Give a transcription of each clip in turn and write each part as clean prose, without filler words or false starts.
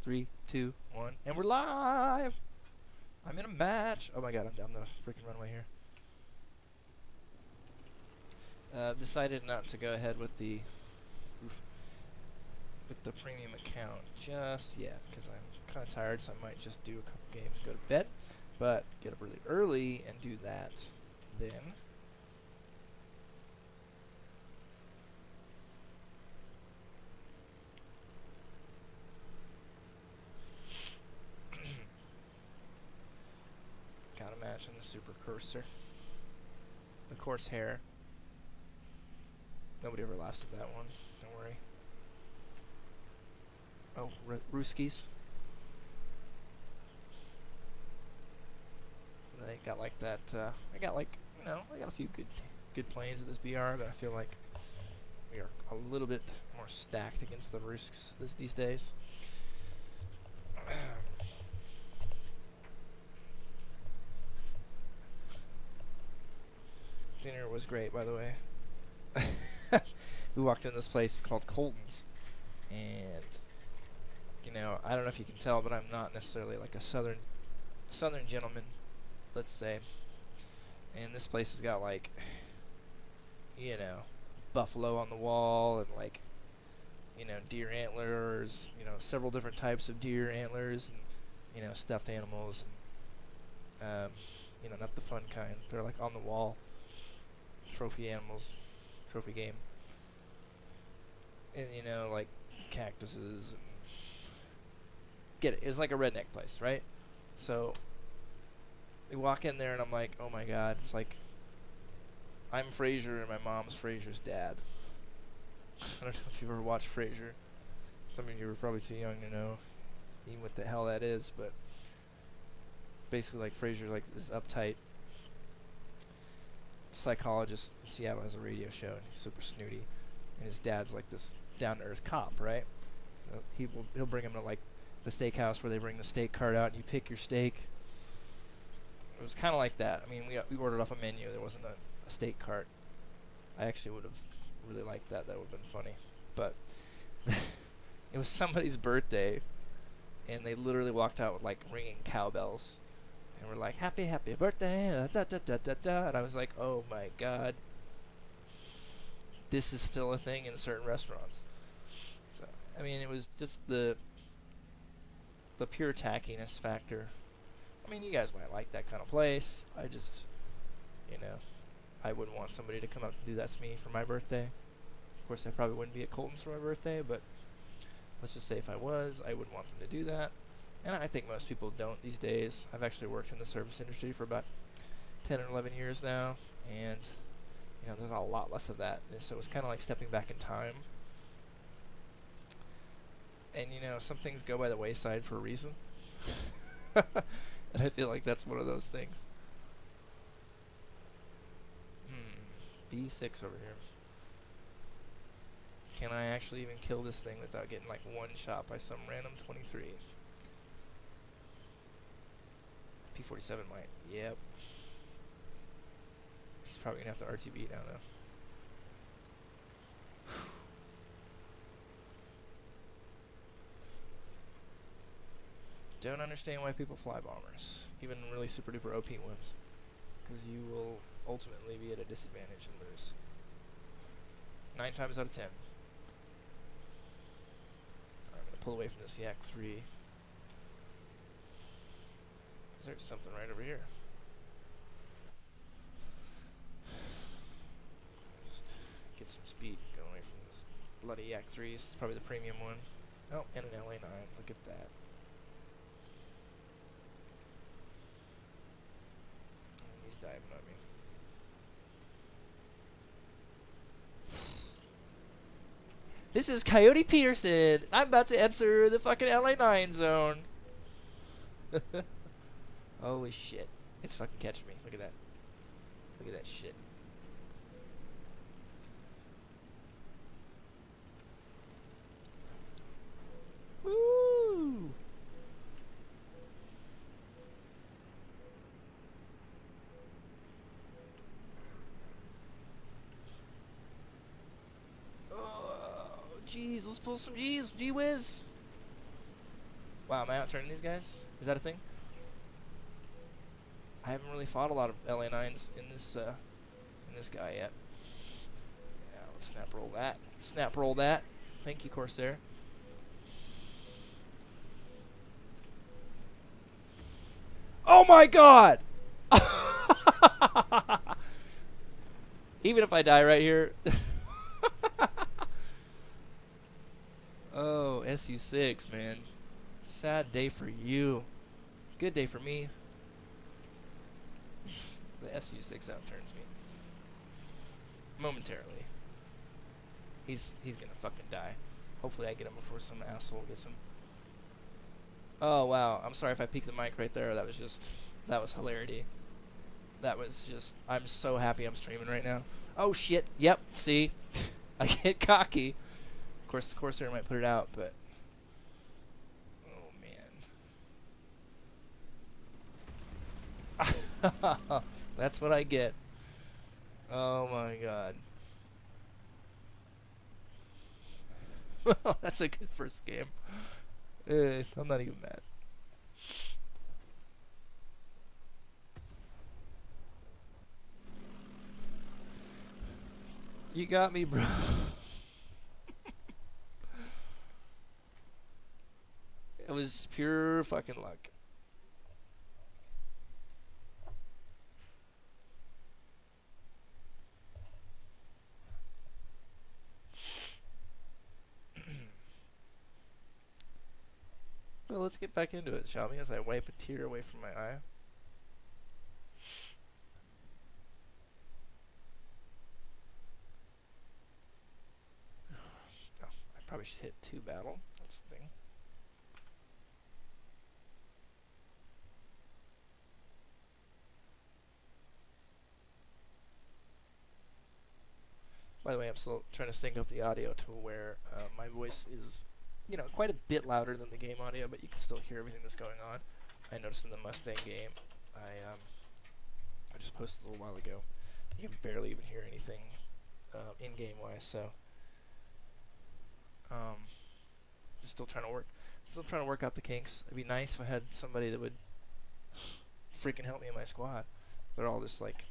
3, 2, 1, and we're live! I'm in a match! Oh my god, I'm down the freaking runway here. Decided not to go ahead with the premium account just yet, because I'm kind of tired, so I might just do a couple games, go to bed, but get up really early and do that then. Got a match on the Super Cursor. The course hair. Nobody ever laughs at that one, don't worry. Oh, Ruskies. They got like that, I got like, you know, I got a few good planes of this BR, but I feel like we are a little bit more stacked against the Rusks these days. Dinner was great, by the way. We walked in this place called Colton's, and you know, I don't know if you can tell, but I'm not necessarily like a southern gentleman, let's say. And this place has got like, you know, buffalo on the wall and like, you know, deer antlers, you know, several different types of deer antlers, and you know, stuffed animals, and you know, not the fun kind. They're like on the wall, trophy animals, trophy game, and you know, like cactuses. And get it? It's like a redneck place, right? So we walk in there, and I'm like, oh my god, it's like I'm Frasier and my mom's Frasier's dad. I don't know if you've ever watched Frasier. Some of you were probably too young to know even what the hell that is, but basically, like, Frasier's like this uptight psychologist in Seattle, has a radio show, and he's super snooty, and his dad's like this down-to-earth cop, right? So he'll bring him to like the steakhouse where they bring the steak cart out and you pick your steak. It was kind of like that. I mean, we ordered off a menu. There wasn't a steak cart. I actually would have really liked that. That would have been funny. But it was somebody's birthday, and they literally walked out with like ringing cowbells, and we're like, happy birthday, da da da da da. And I was like, oh my god, this is still a thing in certain restaurants. So I mean, it was just the pure tackiness factor. I mean, you guys might like that kind of place. I just, you know, I wouldn't want somebody to come up and do that to me for my birthday. Of course, I probably wouldn't be at Colton's for my birthday, but let's just say if I was, I wouldn't want them to do that. And I think most people don't these days. I've actually worked in the service industry for about 10 or 11 years now, and, you know, there's a lot less of that. And so it's kind of like stepping back in time. And, you know, some things go by the wayside for a reason. And I feel like that's one of those things. B6 over here. Can I actually even kill this thing without getting like one shot by some random 23? P47 might. Yep. He's probably going to have to RTB now though. Don't understand why people fly bombers, even really super duper OP ones, because you will ultimately be at a disadvantage and lose 9 times out of 10. I'm gonna pull away from this Yak 3. There's something right over here. Just get some speed going away from this bloody Yak 3s. It's probably the premium one. Oh, and an LA9. Look at that. He's diving on me. This is Coyote Peterson. I'm about to enter the fucking LA9 zone. Holy shit. It's fucking catching me. Look at that. Look at that shit. Woo! Oh, jeez. Let's pull some G's. Gee whiz. Wow, am I outturning these guys? Is that a thing? I haven't really fought a lot of LA9s in this guy yet. Yeah, let's snap roll that. Snap roll that. Thank you, Corsair. Oh my god! Even if I die right here. Oh, SU6, man. Sad day for you. Good day for me. The SU6 outturns me. Momentarily. He's gonna fucking die. Hopefully I get him before some asshole gets him. Oh wow, I'm sorry if I peeked the mic right there. That was hilarity. That was just, I'm so happy I'm streaming right now. Oh shit, yep, see? I get cocky. Of course, the Corsair might put it out, but... Oh man. That's what I get. Oh my god. Well, that's a good first game. I'm not even mad. You got me, bro. It was just pure fucking luck. Well, let's get back into it, shall we? As I wipe a tear away from my eye. Oh, I probably should hit 2 battle. That's the thing. By the way, I'm still trying to sync up the audio to where my voice is, you know, quite a bit louder than the game audio, but you can still hear everything that's going on. I noticed in the Mustang game, I just posted a little while ago, you can barely even hear anything in-game wise, so just still trying to work out the kinks. It'd be nice if I had somebody that would freaking help me in my squad. They're all just like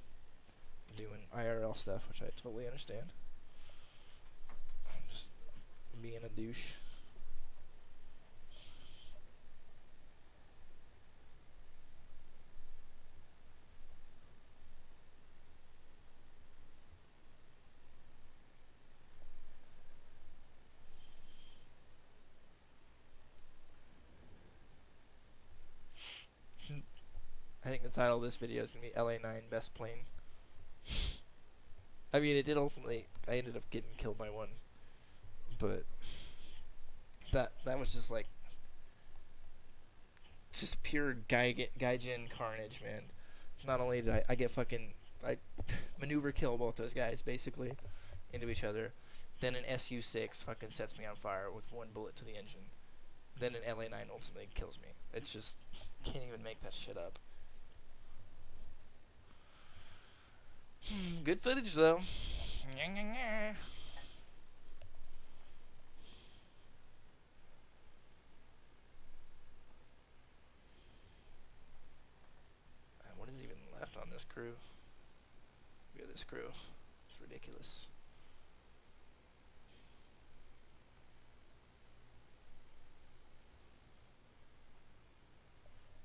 doing IRL stuff, which I totally understand. I'm just being a douche. I think the title of this video is going to be LA9 Best Plane. I mean, it did ultimately, I ended up getting killed by one, but that was just like, just pure Gaijin carnage, man. Not only did I get fucking, I maneuver kill both those guys, basically, into each other, then an SU6 fucking sets me on fire with 1 bullet to the engine, then an LA9 ultimately kills me. It's just, can't even make that shit up. Good footage, though. What is even left on this crew? Look at this crew. It's ridiculous.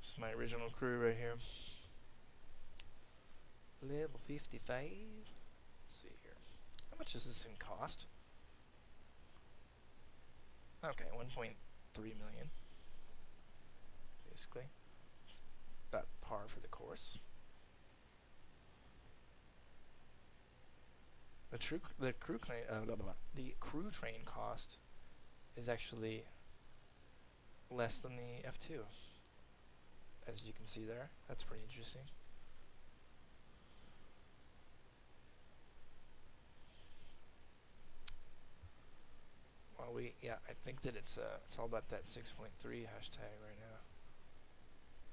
This is my original crew right here. Level 55. Let's see here. How much does this thing cost? Okay, 1.3 million. Basically. About par for the course. The crew train cost is actually less than the F2. As you can see there. That's pretty interesting. Well, I think that it's all about that 6.3 hashtag right now.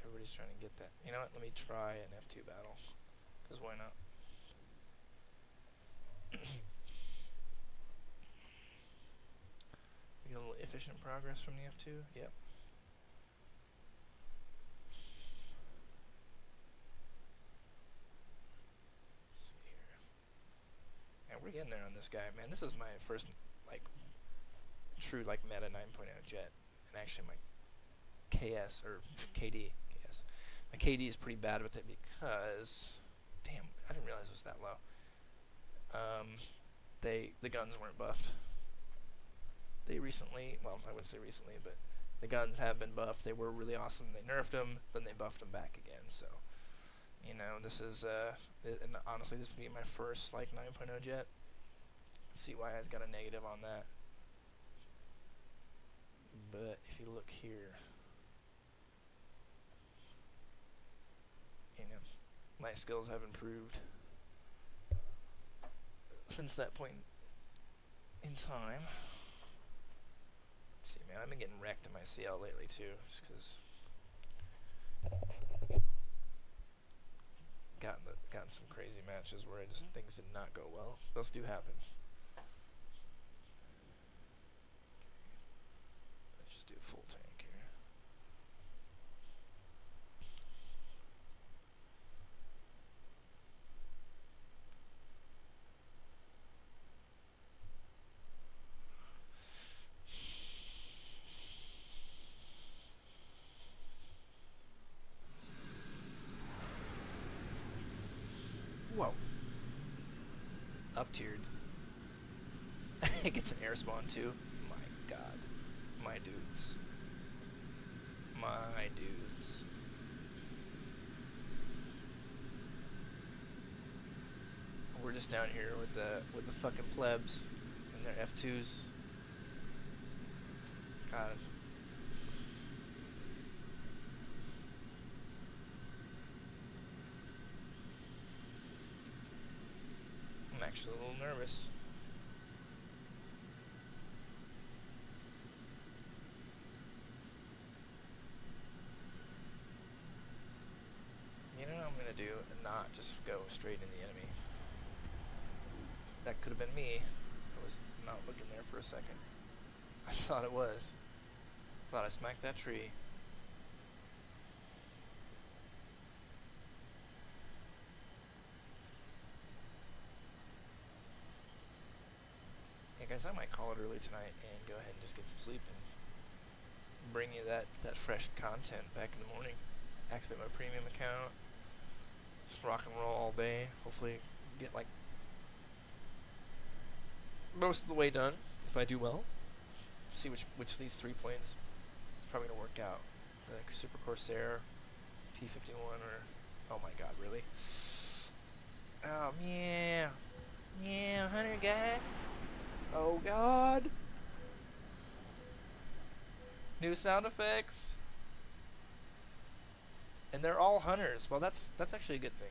Everybody's trying to get that. You know what? Let me try an F2 battle. Because why not? We get a little efficient progress from the F2. Yep. getting there on this guy, man. This is my first, like, true, like, meta 9.0 jet. And actually my KS, or KD, KS. My KD is pretty bad with it because, damn, I didn't realize it was that low. The guns weren't buffed. They recently, well, I wouldn't say recently, but the guns have been buffed. They were really awesome. They nerfed them, then they buffed them back again. So, you know, this is, and honestly, this would be my first, like, 9.0 jet. See why I've got a negative on that. But if you look here, you know, my skills have improved since that point in time. Let's see, man, I've been getting wrecked in my CL lately too, just because gotten some crazy matches where things did not go well. Those do happen. Let's just do full tank here. Whoa. Up tiered. It gets an air spawn too. My god. My dudes. My dudes. We're just down here with the fucking plebs and their F2s. God. I'm actually a little nervous. You know what I'm gonna do and not just go straight in the enemy. That could have been me. I was not looking there for a second. I thought it was. Thought I smacked that tree. Hey guys, I might call it early tonight and go ahead and just get some sleep and bring you that fresh content back in the morning. Activate my premium account. Just rock and roll all day. Hopefully get like most of the way done if I do well. See which of these 3 planes is probably gonna work out. The Super Corsair, P-51, or oh my god, really? Oh yeah, yeah, Hunter guy. Oh god. New sound effects. And they're all hunters. Well, that's actually a good thing.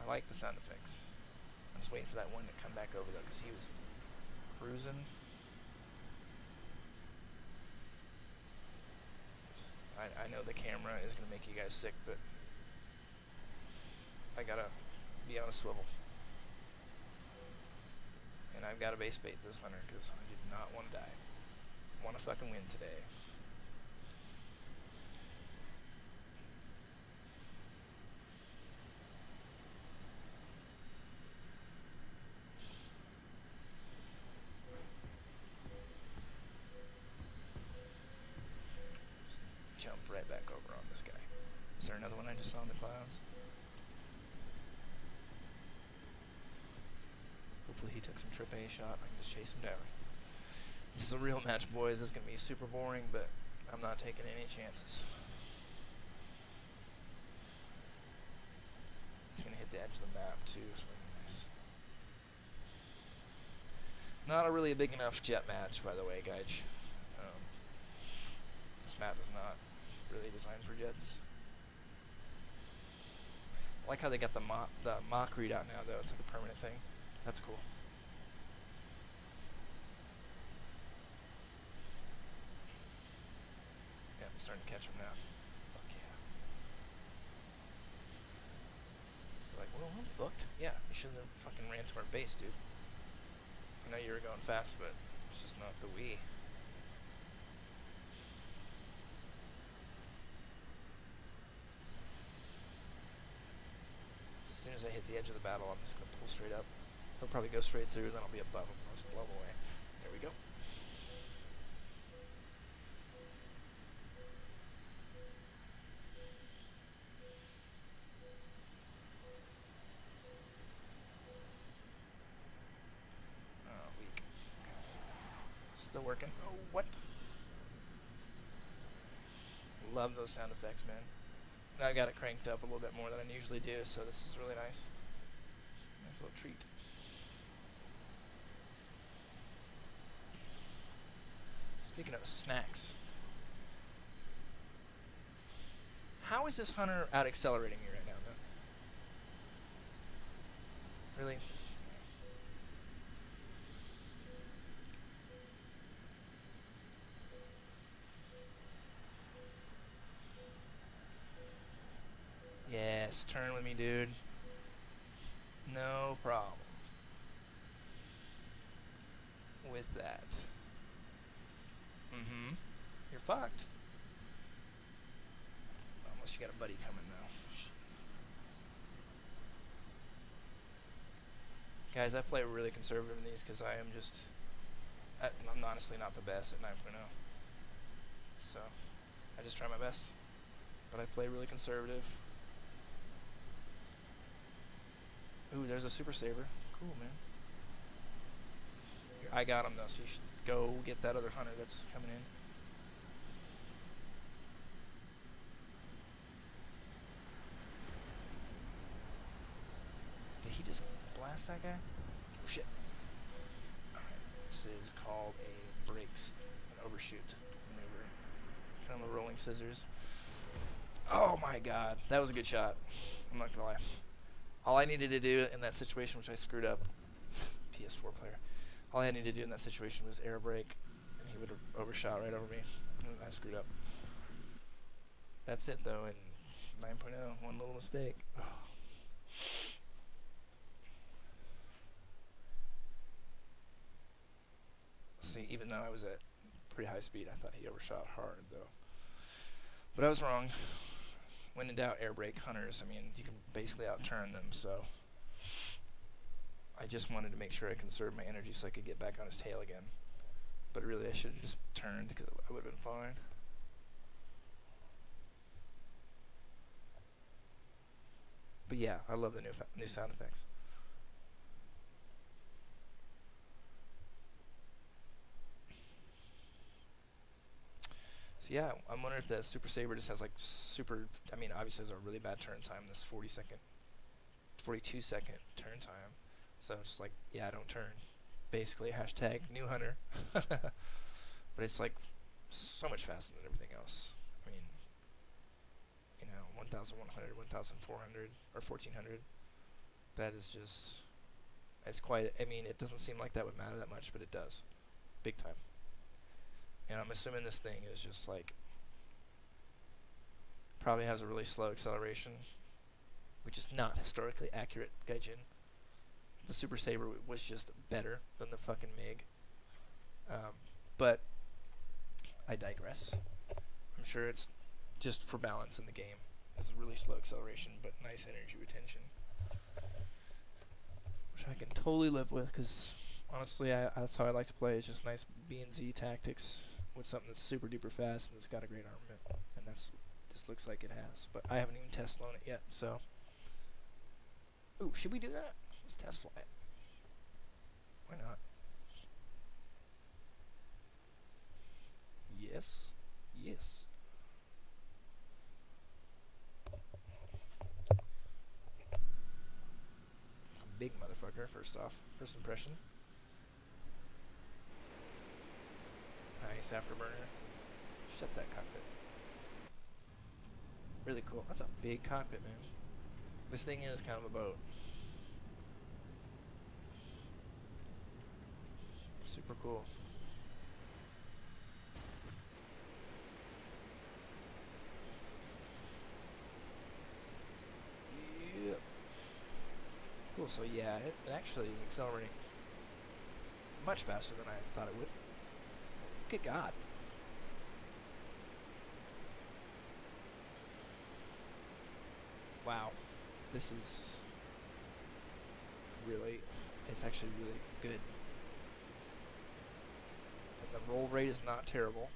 I like the sound effects. I'm just waiting for that one to come back over though, because he was cruising. I know the camera is going to make you guys sick, but I gotta be on a swivel. And I've got to base bait this hunter because I did not want to die. I want to fucking win today. Just jump right back over on this guy. Is there another one I just saw in the clouds? Hopefully he took some trip A shot. I can just chase him down. This is a real match, boys. This is going to be super boring, but I'm not taking any chances. He's going to hit the edge of the map, too. So nice. Not a really big enough jet match, by the way, guys. This map is not really designed for jets. I like how they got the mock readout now, though. It's like a permanent thing. That's cool. Yeah, I'm starting to catch him now. Fuck yeah. It's like, well, I'm fucked. Yeah, you shouldn't have fucking ran to our base, dude. I know you were going fast, but it's just not the Wii. as I hit the edge of the battle, I'm just going to pull straight up. He'll probably go straight through, then I'll be above him. I'll just blow him away. There we go. Oh, weak. Still working. Oh, what? Love those sound effects, man. I got it cranked up a little bit more than I usually do, so this is really nice. Nice little treat. Speaking of snacks, how is this hunter out accelerating me right now, though? Really? Yes, turn with me, dude. No problem with that. Mm-hmm. You're fucked. Unless you got a buddy coming, though. Guys, I play really conservative in these because I am just... I'm honestly not the best at 9.0. So, I just try my best. But I play really conservative. Ooh, there's a Super Saber. Cool, man. I got him, though, so you should go get that other hunter that's coming in. Did he just blast that guy? Oh, shit. Alright, this is called a breaks, an overshoot maneuver. Kind of a rolling scissors. Oh my god, that was a good shot. I'm not gonna lie. All I needed to do in that situation, which I screwed up, PS4 player, all I needed to do in that situation was air brake, and he would have overshot right over me, and I screwed up. That's it, though, in 9.0, one little mistake. Oh. See, even though I was at pretty high speed, I thought he overshot hard, though. But I was wrong. When in doubt, air brake hunters, I mean, you can basically outturn them, so I just wanted to make sure I conserved my energy so I could get back on his tail again. But really, I should have just turned because I would have been fine. But yeah, I love the new sound effects. So yeah, I'm wondering if the Super Saber just has like super, I mean, obviously has a really bad turn time, this 42-second turn time. So it's just like, yeah, I don't turn. Basically, hashtag new hunter. But it's like so much faster than everything else. I mean, you know, 1,100, 1,400, or 1,400. That is just, it's quite, I mean, it doesn't seem like that would matter that much, but it does. Big time. And I'm assuming this thing is just like, probably has a really slow acceleration, which is not historically accurate, Gaijin. The Super Saber was just better than the fucking MiG. But I digress. I'm sure it's just for balance in the game. It's a really slow acceleration, but nice energy retention. Which I can totally live with, because honestly, that's how I like to play. It's just nice B and Z tactics with something that's super duper fast and it's got a great armament. And this looks like it has. But I haven't even test flown it yet, so. Ooh, should we do that? Let's test fly it. Why not? Yes. Yes. Big motherfucker, first off. First impression. Nice afterburner. Shut that cockpit. Really cool. That's a big cockpit, man. This thing is kind of a boat. Super cool. Yep. Cool, so yeah, it actually is accelerating much faster than I thought it would. Good God. Wow. This is it's actually really good. And the roll rate is not terrible.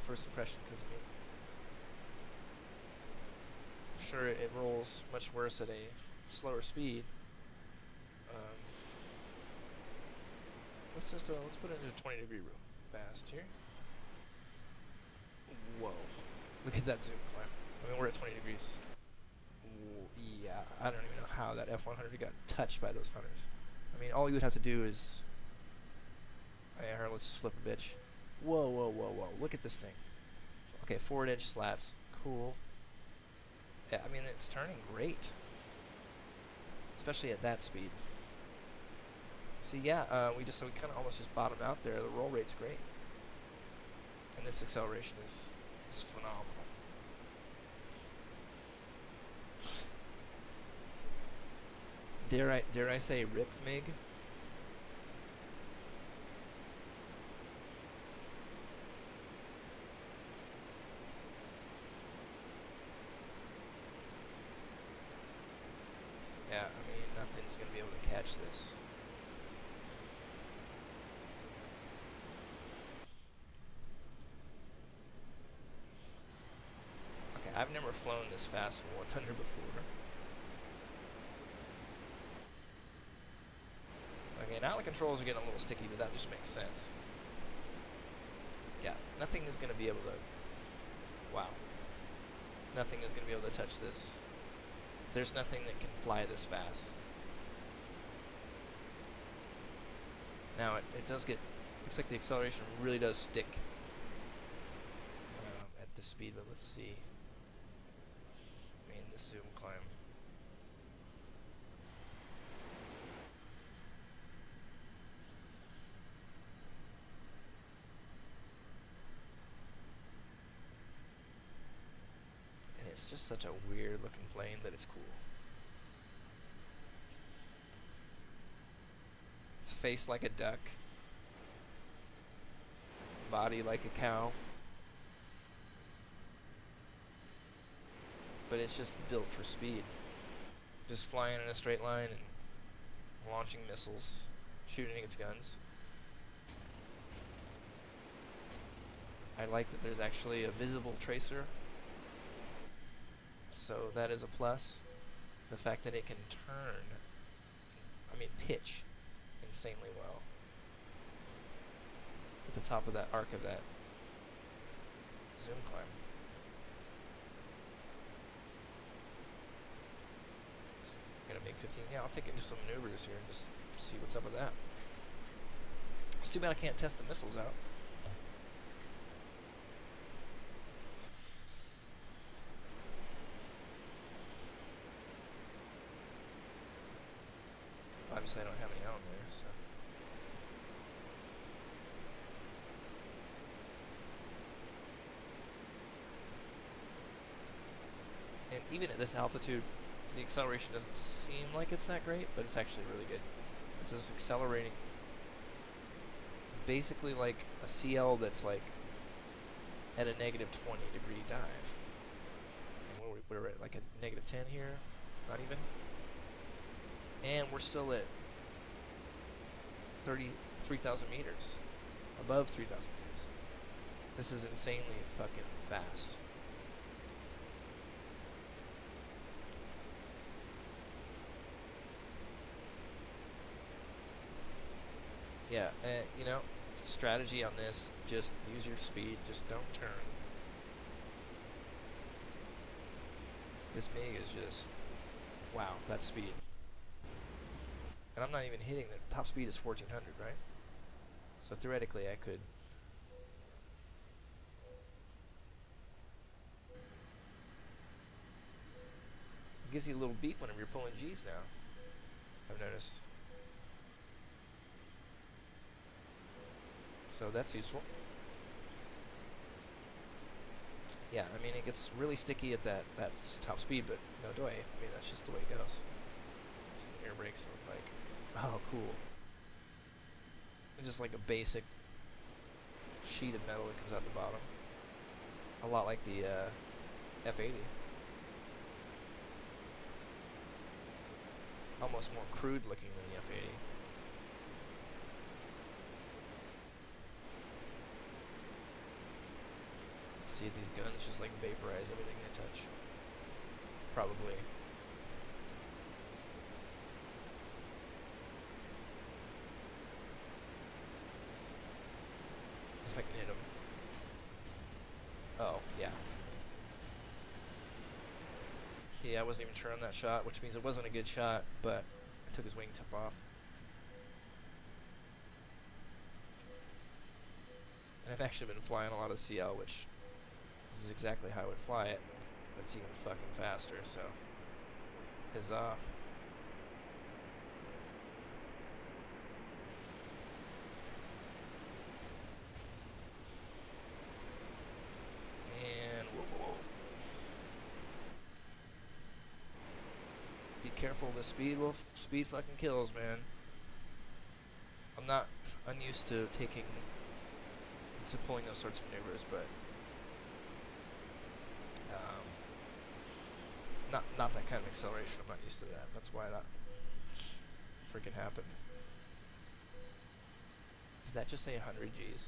First impression, because I mean, I'm sure it rolls much worse at a slower speed. Let's put it into a 20-degree room fast here. Whoa! Look at that zoom climb. I mean, we're at 20 degrees. Yeah, I don't even know how that F-100 got touched by those hunters. I mean, all you would have to do is... Hey, here, let's flip a bitch. Whoa, whoa, whoa, whoa. Look at this thing. Okay, forward edge slats. Cool. Yeah, I mean, it's turning great. Especially at that speed. See, yeah, we kind of almost just bottomed out there. The roll rate's great. And this acceleration is phenomenal. Dare I say rip MiG? Yeah, I mean, nothing's gonna be able to catch this. Okay, I've never flown this fast in War Thunder before. Okay, now the controls are getting a little sticky, but that just makes sense. Yeah, nothing is going to be able to... Wow. Nothing is going to be able to touch this. There's nothing that can fly this fast. Now, it does get... Looks like the acceleration really does stick at this speed, but let's see. I mean, this zoom climb. It's just such a weird looking plane that it's cool. Face like a duck. Body like a cow. But it's just built for speed. Just flying in a straight line and launching missiles, shooting its guns. I like that there's actually a visible tracer. So that is a plus. The fact that it can turn, pitch insanely well at the top of that arc of that zoom climb. I'm gonna make 15. Yeah, I'll take it into some maneuvers here and just see what's up with that. It's too bad I can't test the missiles out. Obviously, I don't have any out there, so. And even at this altitude, the acceleration doesn't seem like it's that great, but it's actually really good. This is accelerating basically like a CL that's like at a negative 20-degree dive. And we're at like a negative 10 here, not even. And we're still at 3,000 meters, above 3,000 meters. This is insanely fucking fast. Yeah, and you know, strategy on this, just use your speed, just don't turn. This MiG is just, wow, that speed. And I'm not even hitting the top speed is 1400, right? So theoretically I could. It gives you a little beep whenever you're pulling G's now, I've noticed. So that's useful. Yeah, I mean it gets really sticky at that top speed, but no way. I mean that's just the way it goes. Air brakes look like, oh cool. It's just like a basic sheet of metal that comes out the bottom. A lot like the F-80. almost more crude looking than the F80. Let's see if these guns just like vaporize everything they touch. Probably. If I can hit him. Oh, yeah. Yeah, I wasn't even sure on that shot, which means it wasn't a good shot, but I took his wingtip off. And I've actually been flying a lot of CL, which this is exactly how I would fly it, but it's even fucking faster, so huzzah. And whoa. Be careful, the speed fucking kills, man. I'm not unused to pulling those sorts of maneuvers, but not that kind of acceleration. I'm not used to that. That's why that freaking happened. Did that just say 100 G's?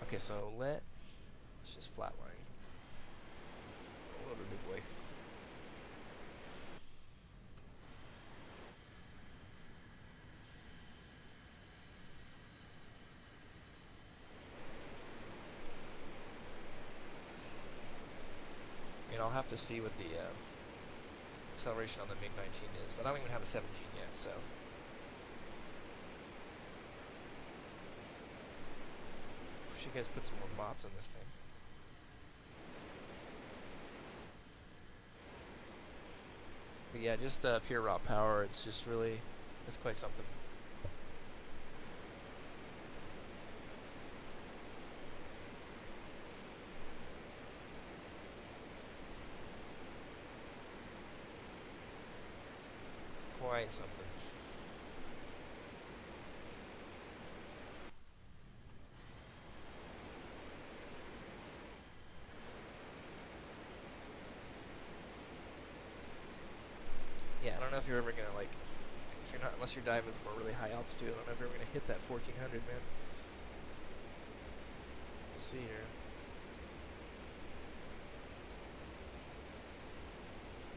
Okay, so let's just flatline. Roll over, big boy. I'll have to see what the acceleration on the MiG-19 is, but I don't even have a 17 yet, so. Wish you guys put some more bots on this thing. But yeah, just pure raw power, it's just really, it's quite something. Quite something. Yeah, I don't know if you're ever gonna like, if you're not, unless you're diving from a really high altitude, I don't know if you're ever gonna hit that 1400, man. We'll see here.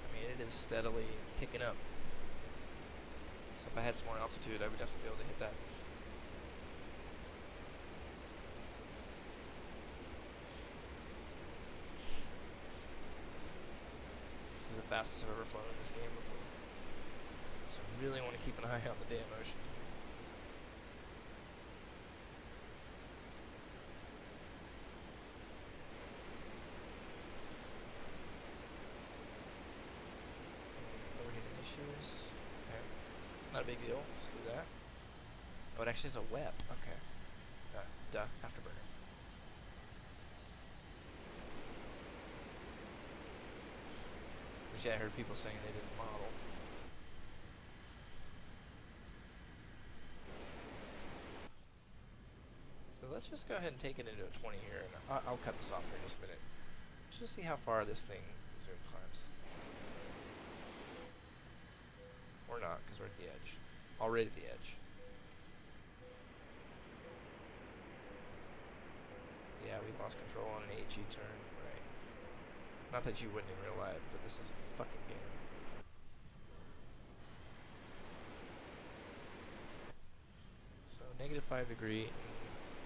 I mean, it is steadily ticking up. So if I had some more altitude, I would definitely be able to hit that. This is the fastest I've ever flown in this game before. So I really want to keep an eye on the damn ocean. Overheating issues. Okay. Not a big deal. Let's do that. Oh, it actually has a web. Okay. Duh. Afterburner. Which yeah, I heard people saying they didn't model. So let's just go ahead and take it into a 20 here, and I'll cut this off here in just a minute. Just see how far this thing zoom climbs. Or not, because we're at the edge. Already at the edge. Yeah, we lost control on an HE turn, right. Not that you wouldn't in real life, but this is a fucking game. So, -5 degree.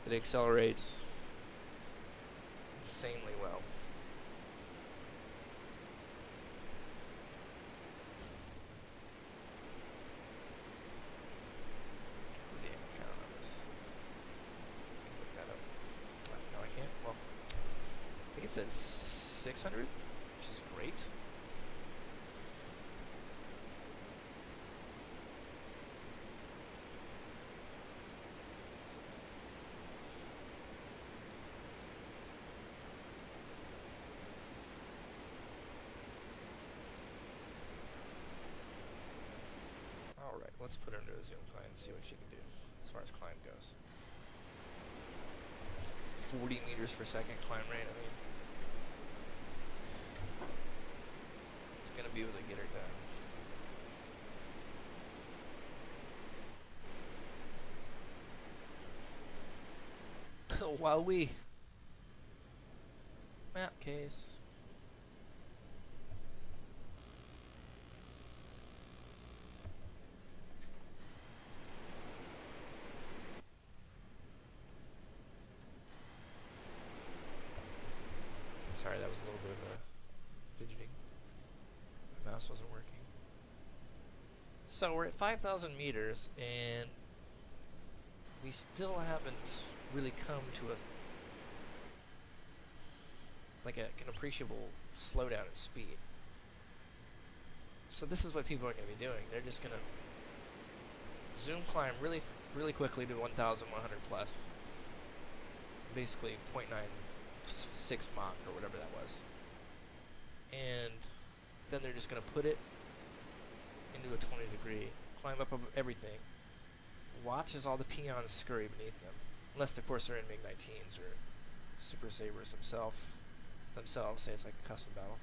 It accelerates insanely well. What's the aim count on this? Look that up. No, I can't. Well, I think it said 600, which is great. Alright, let's put her into a zoom climb and see what she can do as far as climb goes. 40 meters per second climb rate, I mean. It's going to be able to get her done. While we map case. Sorry, that was a little bit of a fidgeting. My mouse wasn't working. So we're at 5,000 meters, and we still haven't really come to an appreciable slowdown in speed. So this is what people are going to be doing. They're just going to zoom climb really, really quickly to 1,100 plus. Basically 0.96 Mach or whatever that was. And then they're just going to put it into a 20 degree, climb up over everything, watch as all the peons scurry beneath them. Unless, of course, they're in MiG-19s or Super Sabres themselves, say it's like a custom battle.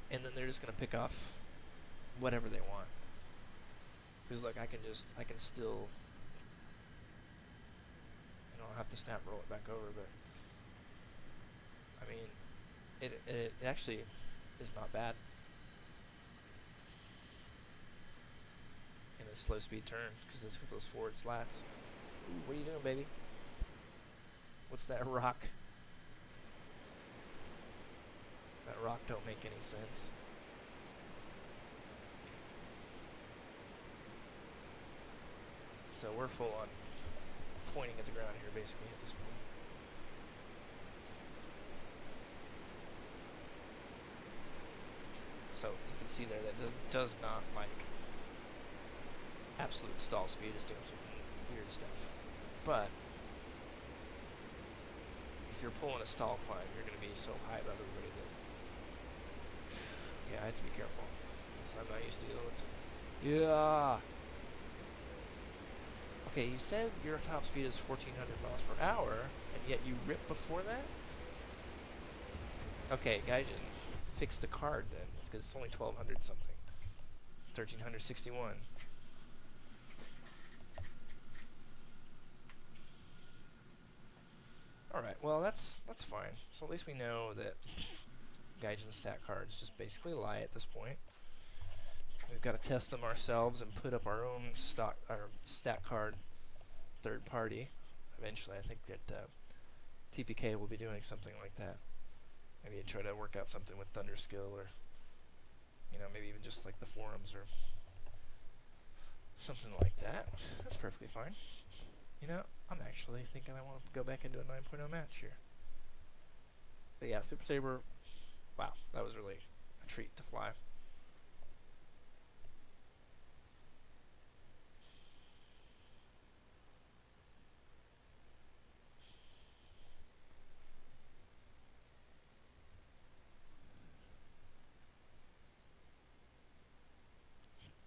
And then they're just going to pick off whatever they want. Because, look, I can still, I'll have to snap roll it back over, but, I mean, it actually is not bad. In a slow speed turn, because it's got those forward slats. Ooh, what are you doing, baby? What's that rock? That rock don't make any sense. So we're full on pointing at the ground here, basically, at this point. So you can see there that does not like absolute stall speed. It's doing some weird stuff. But if you're pulling a stall climb, you're going to be so high above everybody that, yeah, I have to be careful. I'm not used to dealing with it. Yeah. Okay, you said your top speed is 1,400 miles per hour, and yet you ripped before that? Okay, Gaijin, fix the card then, because it's only 1,200 something. 1,361. Alright, well that's fine. So at least we know that Gaijin's stat cards just basically lie at this point. We've got to test them ourselves and put up our own stat card third party. Eventually, I think that TPK will be doing something like that. Maybe try to work out something with Thunderskill, or maybe even just like the forums or something like that. That's perfectly fine. I'm actually thinking I want to go back into a 9.0 match here. But yeah, Super Sabre, wow, that was really a treat to fly.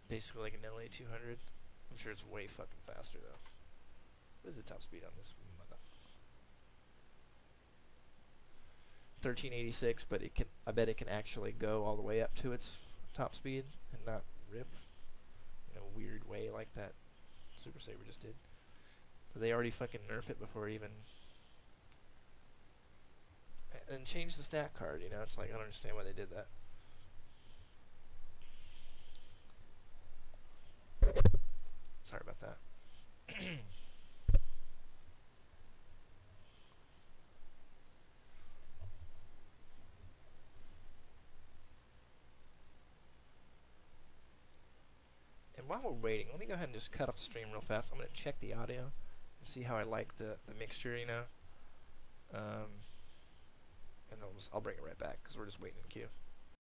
Basically like an LA 200. I'm sure it's way fucking faster though. What is the top speed on this mother? 1386, but I bet it can actually go all the way up to its top speed and not rip in a weird way like that Super Sabre just did. So they already fucking nerf it before it even and change the stat card, it's like I don't understand why they did that. Sorry about that. And while we're waiting, let me go ahead and just cut off the stream real fast. I'm going to check the audio and see how I like the mixture, and I'll bring it right back because we're just waiting in queue.